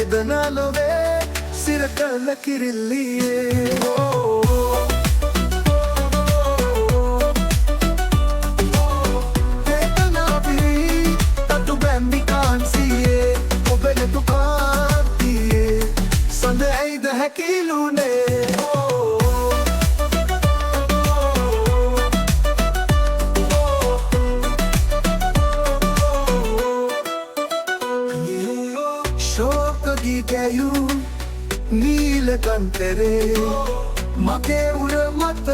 වේදනාලොවේ සිරකල කිරිල්ලියේ වේදනාවී තතු බැම්බි කාන්සියේ ඔබෙන තුකාතියේ සඳ ඇයිද හැකිලුනේ ශෝකගීතයු නීලකන්තරේ මගේ උර මත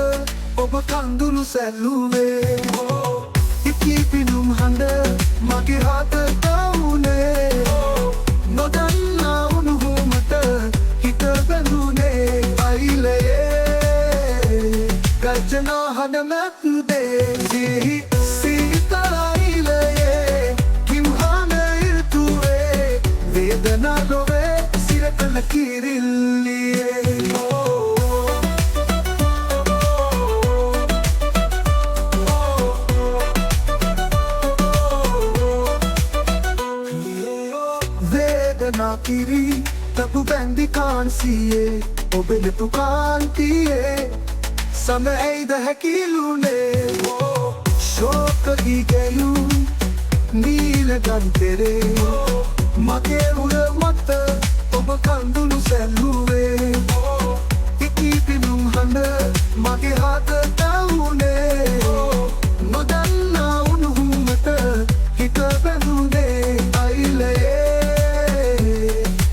ඔබ කඳුළු සැල්ලුවේ ඉකී පිනුම් හඬ මගේ හත තවුනේ නොදන්නා උණුහුමට හිත බැඳුනේ අයිලයේ ගර්ජනා හඬ මැද්දේ සිහි සීතලයිලයේ කිම්හන ඉර්තුවේ වේදනාලොවේ සිරකල කිරිල්ලියේ වේදනා කිරි තපු බැන්දි කාන්සියේ ඔබෙන තුකාන්තියේ සඳ ඇයිද හැකිලුනේ ශෝකගීතයු නීලකන්තරේ මගේ උර මත ඔබ කඳුළු සැල්ලුවේ ඉකී පිනුම් හඬ මගේ හත තවුනේ නොදන්නා උණුහුමට හිත බැඳුනේ අයිලයේ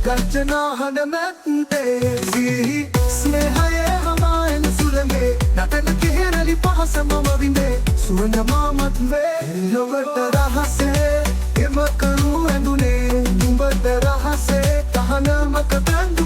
ගර්ජනා හඬ මැද්දේ සිහි ස්නේහයේ හමායන සුළඟේ නටන කෙහෙරලි පහස මම විඳේ සුවඳ මාමත් වේ ලොවට රහසේ එම කරු ඇඳුනේ නුඹට රහසේ තහනමක බැඳ